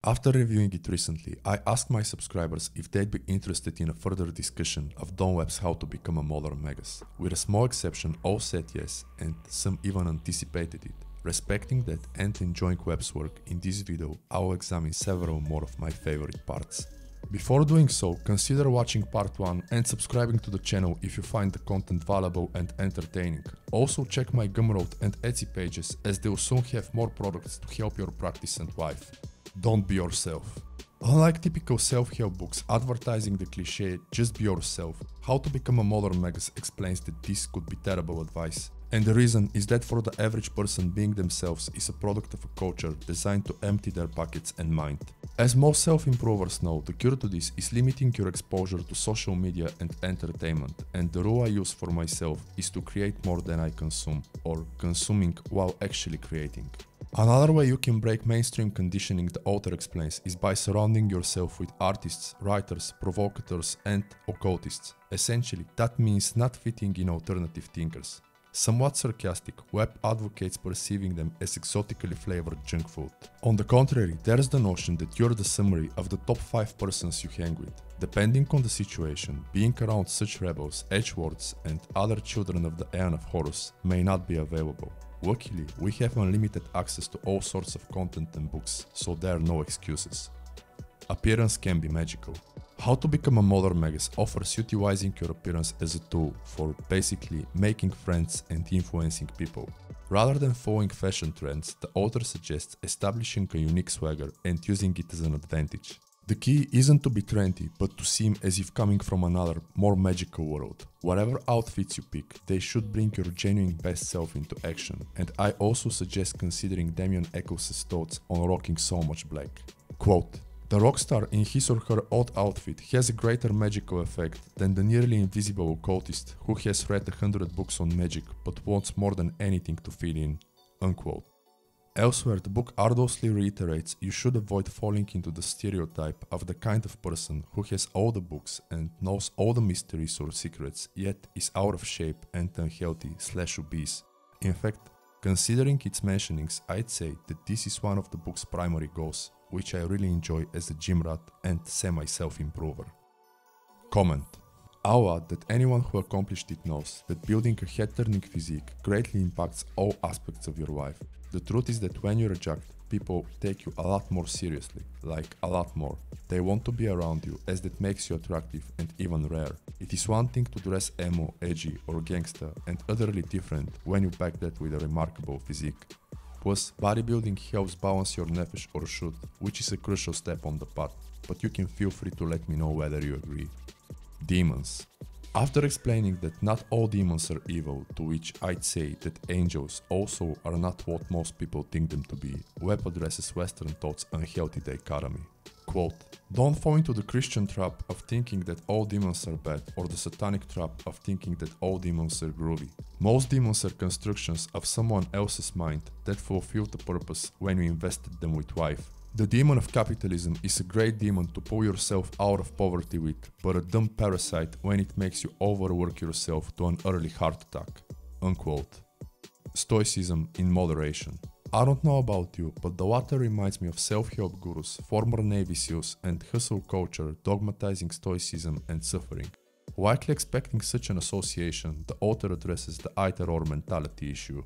After reviewing it recently, I asked my subscribers if they'd be interested in a further discussion of Don Webb's How to Become a Modern Magus. With a small exception, all said yes, and some even anticipated it. Respecting that and enjoying Webb's work, in this video I'll examine several more of my favorite parts. Before doing so, consider watching part 1 and subscribing to the channel if you find the content valuable and entertaining. Also check my Gumroad and Etsy pages, as they'll soon have more products to help your practice and life. Don't be yourself. Unlike typical self-help books advertising the cliché "just be yourself," How to Become a Modern Magus explains that this could be terrible advice. And the reason is that for the average person, being themselves is a product of a culture designed to empty their pockets and mind. As most self-improvers know, the cure to this is limiting your exposure to social media and entertainment, and the rule I use for myself is to create more than I consume, or consuming while actually creating. Another way you can break mainstream conditioning, the author explains, is by surrounding yourself with artists, writers, provocateurs and occultists. Essentially, that means not fitting in alternative thinkers. Somewhat sarcastic, Webb advocates perceiving them as exotically flavored junk food. On the contrary, there's the notion that you're the summary of the top 5 persons you hang with. Depending on the situation, being around such rebels, edgelords and other children of the Aeon of Horus may not be available. Luckily, we have unlimited access to all sorts of content and books, so there are no excuses. Appearance can be magical. How to Become a Modern Magus offers utilizing your appearance as a tool for basically making friends and influencing people. Rather than following fashion trends, the author suggests establishing a unique swagger and using it as an advantage. The key isn't to be trendy, but to seem as if coming from another, more magical world. Whatever outfits you pick, they should bring your genuine best self into action, and I also suggest considering Damien Eccles' thoughts on rocking so much black. Quote, "The rockstar in his or her odd outfit has a greater magical effect than the nearly invisible occultist who has read 100 books on magic but wants more than anything to fit in." Unquote. Elsewhere, the book arduously reiterates you should avoid falling into the stereotype of the kind of person who has all the books and knows all the mysteries or secrets, yet is out of shape and unhealthy/obese. In fact, considering its mentionings, I'd say that this is one of the book's primary goals, which I really enjoy as a gym rat and semi-self-improver. Comment. I'll add that anyone who accomplished it knows that building a head-turning physique greatly impacts all aspects of your life. The truth is that when you're jacked, people take you a lot more seriously, like a lot more. They want to be around you, as that makes you attractive and even rare. It is one thing to dress emo, edgy or gangsta, and utterly different when you back that with a remarkable physique. Plus, bodybuilding helps balance your nefesh or shoot, which is a crucial step on the path, but you can feel free to let me know whether you agree. Demons. After explaining that not all demons are evil, to which I'd say that angels also are not what most people think them to be, Webb addresses Western thought's unhealthy dichotomy. Quote, "Don't fall into the Christian trap of thinking that all demons are bad, or the satanic trap of thinking that all demons are groovy. Most demons are constructions of someone else's mind that fulfill the purpose when you invested them with life. The demon of capitalism is a great demon to pull yourself out of poverty with, but a dumb parasite when it makes you overwork yourself to an early heart attack." Unquote. Stoicism in moderation. I don't know about you, but the latter reminds me of self-help gurus, former Navy SEALs and hustle culture dogmatizing stoicism and suffering. Likely expecting such an association, the author addresses the either-or mentality issue.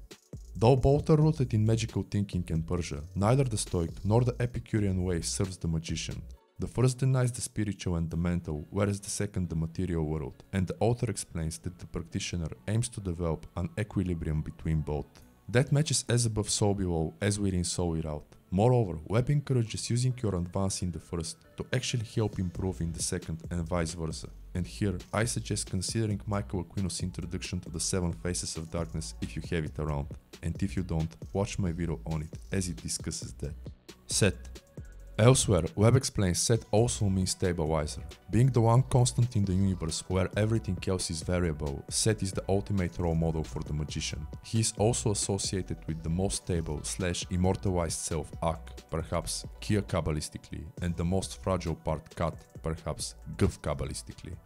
Though both are rooted in magical thinking and Persia, neither the Stoic nor the Epicurean way serves the magician. The first denies the spiritual and the mental, whereas the second the material world, and the author explains that the practitioner aims to develop an equilibrium between both. That matches as above so below, as within so without. Moreover, Webb encourages using your advance in the first to actually help improve in the second and vice versa. And here, I suggest considering Michael Aquino's introduction to the 7 Faces of Darkness if you have it around. And if you don't, watch my video on it, as it discusses that. Set. Elsewhere, Webb explains set also means stabilizer. Being the one constant in the universe where everything else is variable, Set is the ultimate role model for the magician. He is also associated with the most stable/immortalized self, Ak, perhaps Kia kabbalistically, and the most fragile part, Kat, perhaps Guf kabbalistically.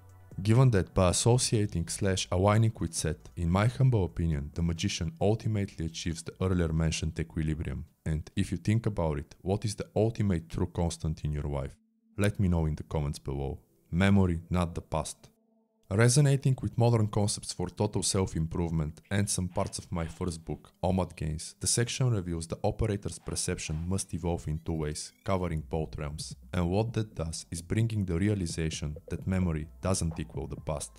Given that by associating/aligning with Seth, in my humble opinion, the magician ultimately achieves the earlier mentioned equilibrium. And if you think about it, what is the ultimate true constant in your life? Let me know in the comments below. Memory, not the past. Resonating with modern concepts for total self-improvement and some parts of my first book, Omad Gains, the section reveals the operator's perception must evolve in two ways, covering both realms. And what that does is bringing the realization that memory doesn't equal the past.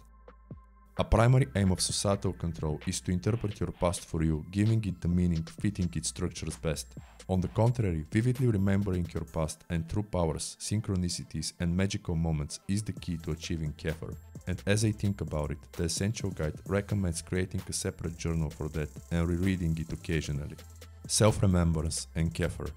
A primary aim of societal control is to interpret your past for you, giving it the meaning fitting its structures best. On the contrary, vividly remembering your past and true powers, synchronicities and magical moments is the key to achieving Xeper. And as I think about it, the Essential Guide recommends creating a separate journal for that and rereading it occasionally. Self-Remembrance and Xeper.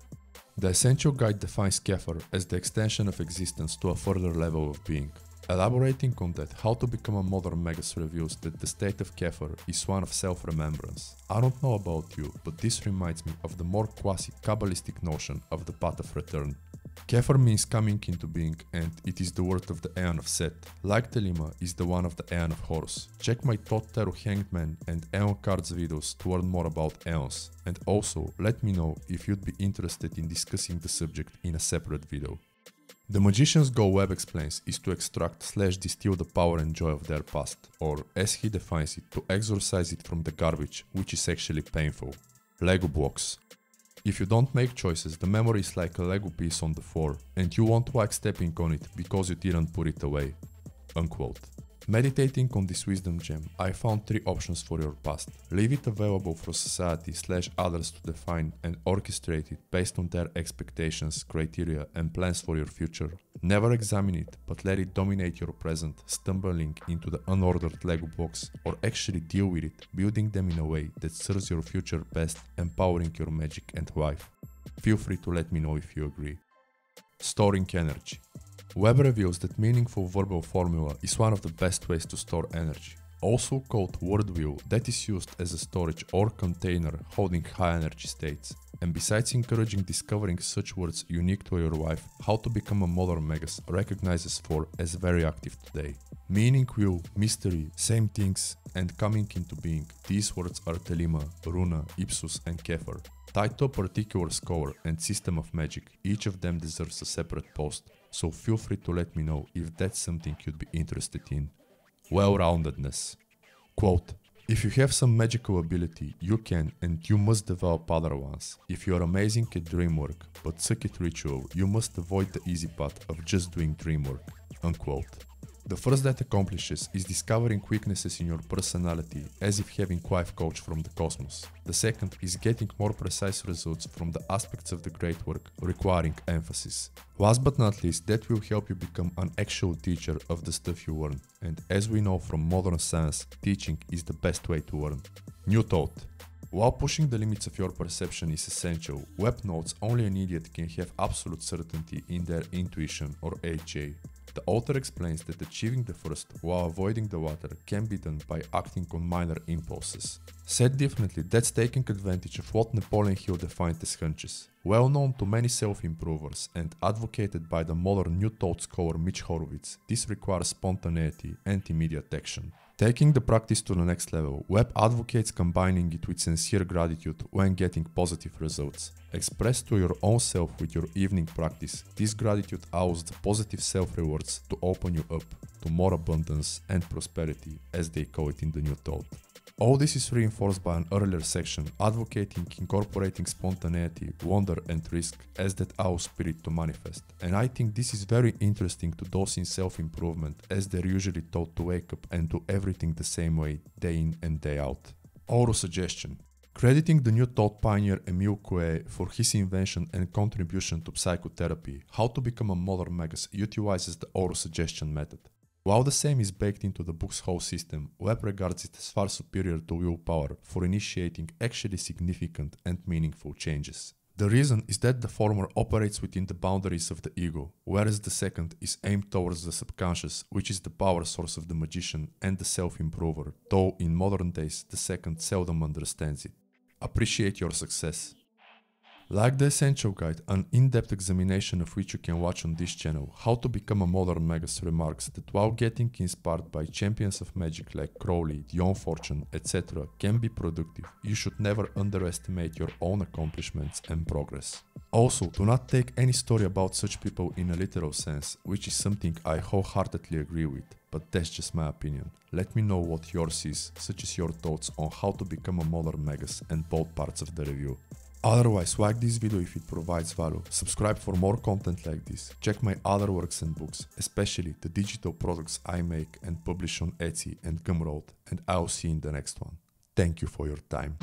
The Essential Guide defines Xeper as the extension of existence to a further level of being. Elaborating on that, How to Become a Modern Magus reveals that the state of Xeper is one of self-remembrance. I don't know about you, but this reminds me of the more quasi-Kabbalistic notion of the path of return. Xeper means coming into being, and it is the word of the Aeon of Set. Like Thelema is the one of the Aeon of Horus. Check my Thought Tarot Hangman and Aeon Cards videos to learn more about Aeons. And also, let me know if you'd be interested in discussing the subject in a separate video. The magician's goal, Webb explains, is to extract/distill the power and joy of their past, or as he defines it, to exorcise it from the garbage, which is actually painful. Lego blocks. If you don't make choices, the memory is like a Lego piece on the floor, and you won't like stepping on it because you didn't put it away. Unquote. Meditating on this wisdom gem, I found 3 options for your past. Leave it available for society/others to define and orchestrate it based on their expectations, criteria and plans for your future. Never examine it, but let it dominate your present, stumbling into the unordered Lego blocks, or actually deal with it, building them in a way that serves your future best, empowering your magic and life. Feel free to let me know if you agree. Storing energy. Webb reveals that meaningful verbal formula is one of the best ways to store energy, also called word wheel, that is used as a storage or container holding high energy states. And besides encouraging discovering such words unique to your life, How to Become a Modern Magus recognizes 4 as very active today. Meaning wheel, mystery, same things, and coming into being. These words are Thelema, Runa, Ipsus and Xeper. Tied to a particular scholar and system of magic, each of them deserves a separate post, so feel free to let me know if that's something you'd be interested in. Well-roundedness. Quote, if you have some magical ability, you can and you must develop other ones. If you are amazing at dream work, but suck at ritual, you must avoid the easy path of just doing dream work. Unquote. The first that accomplishes is discovering weaknesses in your personality as if having life coach from the cosmos. The second is getting more precise results from the aspects of the great work requiring emphasis. Last but not least, that will help you become an actual teacher of the stuff you learn. And as we know from modern science, teaching is the best way to learn. New thought. While pushing the limits of your perception is essential, Webb notes only an idiot can have absolute certainty in their intuition or AJ. The author explains that achieving the first while avoiding the latter can be done by acting on minor impulses. Said differently, that's taking advantage of what Napoleon Hill defined as hunches. Well known to many self-improvers and advocated by the modern New Thought scholar Mitch Horowitz, this requires spontaneity and immediate action. Taking the practice to the next level, Webb advocates combining it with sincere gratitude when getting positive results. Expressed to your own self with your evening practice, this gratitude allows the positive self-rewards to open you up to more abundance and prosperity, as they call it in the New Thought. All this is reinforced by an earlier section advocating incorporating spontaneity, wonder and risk as that allows spirit to manifest. And I think this is very interesting to those in self-improvement, as they're usually taught to wake up and do everything the same way, day in and day out. Autosuggestion. Crediting the New Thought pioneer Emile Coué for his invention and contribution to psychotherapy, How to Become a Modern Magus utilizes the autosuggestion method. While the same is baked into the book's whole system, Webb regards it as far superior to willpower for initiating actually significant and meaningful changes. The reason is that the former operates within the boundaries of the ego, whereas the second is aimed towards the subconscious, which is the power source of the magician and the self-improver, though in modern days the second seldom understands it. Appreciate your success. Like the Essential Guide, an in-depth examination of which you can watch on this channel, How to Become a Modern Magus remarks that while getting inspired by champions of magic like Crowley, Dion Fortune, etc. can be productive, you should never underestimate your own accomplishments and progress. Also, do not take any story about such people in a literal sense, which is something I wholeheartedly agree with, but that's just my opinion. Let me know what yours is, such as your thoughts on how to become a modern Magus and both parts of the review. Otherwise, like this video if it provides value, subscribe for more content like this, check my other works and books, especially the digital products I make and publish on Etsy and Gumroad, and I'll see you in the next one. Thank you for your time.